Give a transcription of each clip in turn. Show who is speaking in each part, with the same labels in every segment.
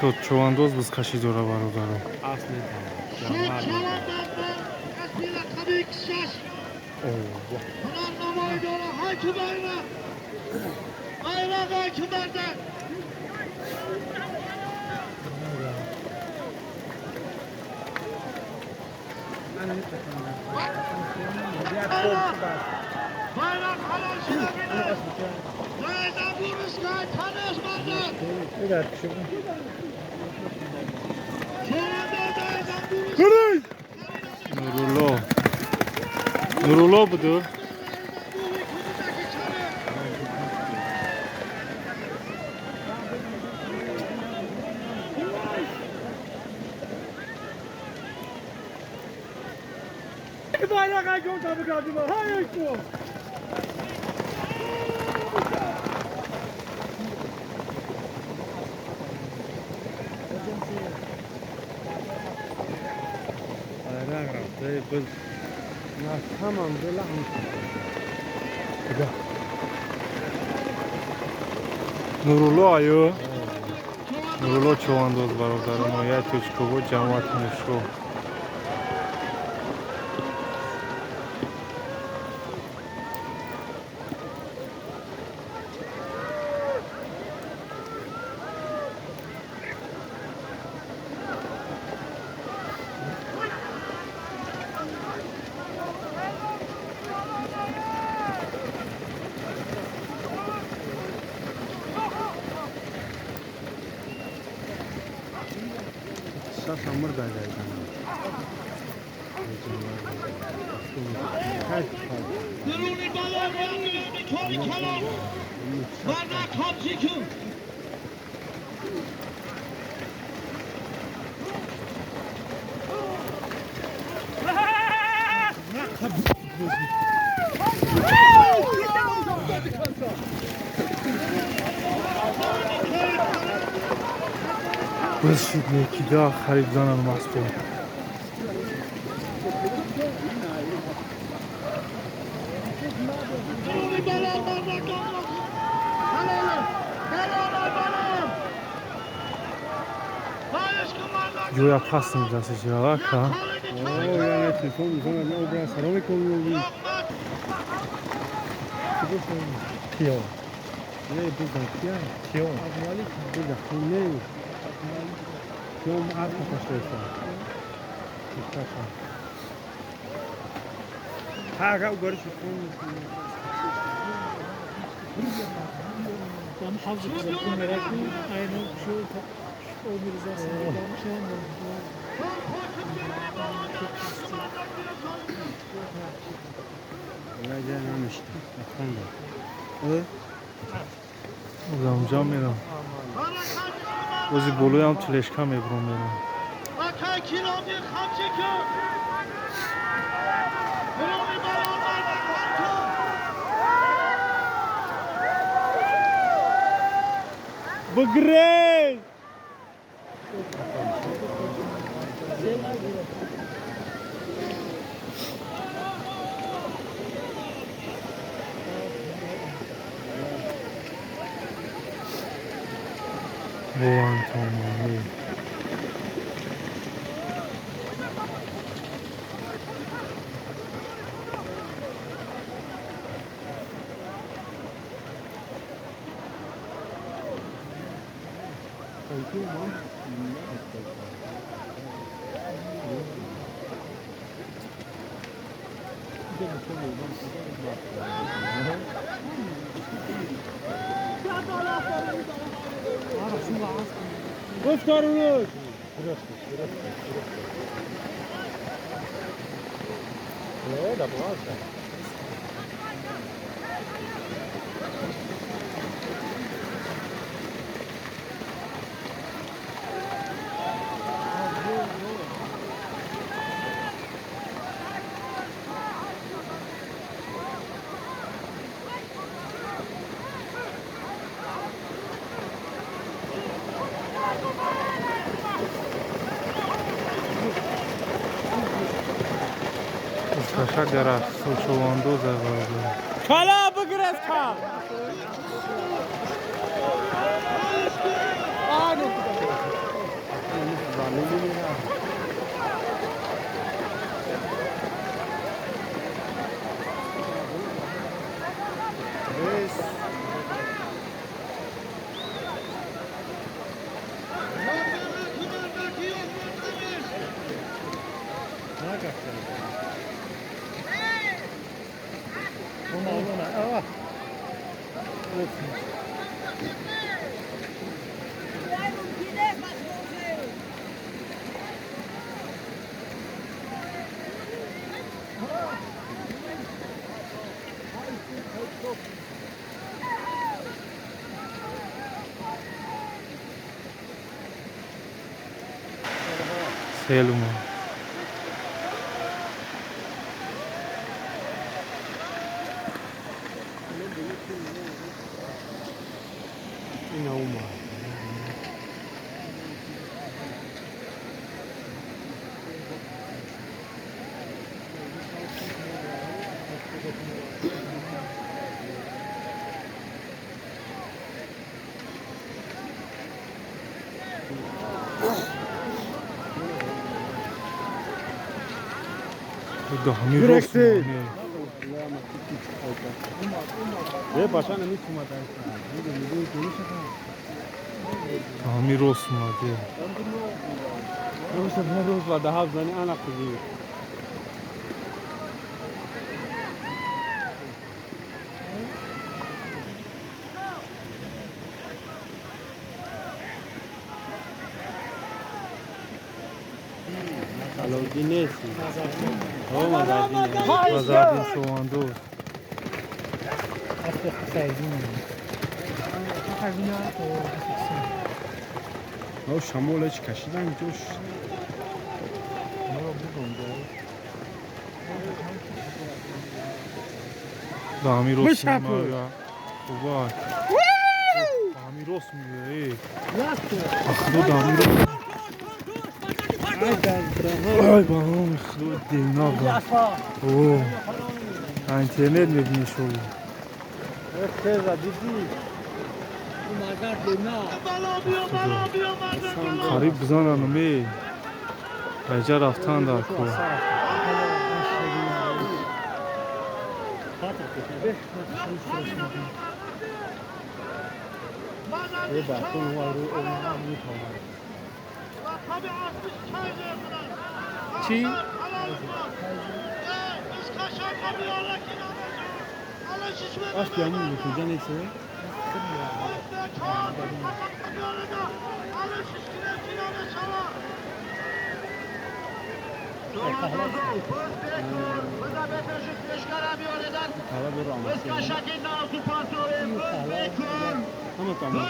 Speaker 1: شد چواندوز بز کشید را برادرم
Speaker 2: اصلی
Speaker 1: Nurullo budur.
Speaker 2: Tamam böyle
Speaker 1: Nurullo ayı. Nurullo çovandoz برادرم و یه توچکو جماعت نشو
Speaker 2: samur da geldi.
Speaker 3: درونی بالا میکنی کلام ورنه کامچی کن
Speaker 1: بز شد یکی دا خریدانم مستو
Speaker 3: درونی بالا ورنه کامچی
Speaker 1: جویا پس میدسته جویا که
Speaker 2: Yani telefon sonra ne oldu? Selam koyuyor.
Speaker 1: کیا
Speaker 2: Ne bizden kya?
Speaker 1: کیا
Speaker 2: Abmalik bizden ne? Yom arka taşıyorsa. Taşa. Ha ga görüşürüz.
Speaker 4: Ben havzu kızarttım meraklı. Aynı şu o bir zaten gelmiş yani.
Speaker 2: Ya gelmemişti. Efendim.
Speaker 1: اونجا میرم بازی بلوی هم تلشکا میبرم میرم
Speaker 3: اکای کیلومی خمچی کن درونی بالا ورنه کن
Speaker 1: بگری بوان تمامی
Speaker 2: Goftar olur. Ne da bu arada.
Speaker 1: تشکر از سوچواندو زباده
Speaker 2: Kala bıgırız kal. Aa ne kadar.
Speaker 1: Selma. ده همین راست میگه.
Speaker 2: یه باشن نمیتونه
Speaker 1: همین راست میگه.
Speaker 2: روز و ده زنی آن خوبی. Alodinesi. Oh,
Speaker 1: Mazardin şovando.
Speaker 4: Até pezinho. A carvinha
Speaker 2: o شمال هیچ کشیدن توش
Speaker 1: همین راست میگه. بابا همین راست میگه. خدا همین راست. Ay babam dinle abla. Oo. İnternet mi şov? Qarib bizan anımı. Acar aftan da ko.
Speaker 4: Çiğ.
Speaker 2: Aç yanım götüreceğin neyse. Ama tamam.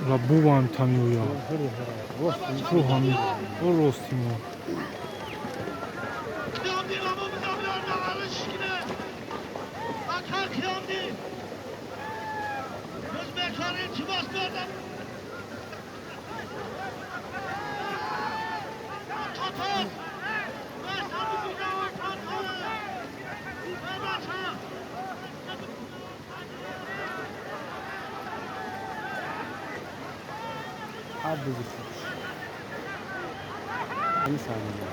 Speaker 1: Rabbu vam tanıyor ya. Şu hamid. O rostim o.
Speaker 2: Abi bu. Bir saniye.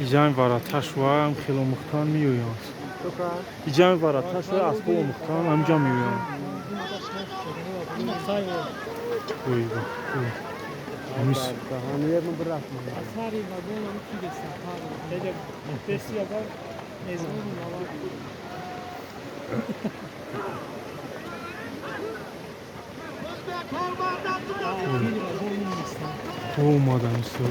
Speaker 1: İcan var taş var am kilo muhtan miyor. İcan var taş var asbo muhtan amca miyor. Oy bak. Amis.
Speaker 2: Hani yerini bırakma.
Speaker 4: Asari vagon onu ki desin. Dedi desi yapar. Mezun var.
Speaker 1: Olmadan istiyor.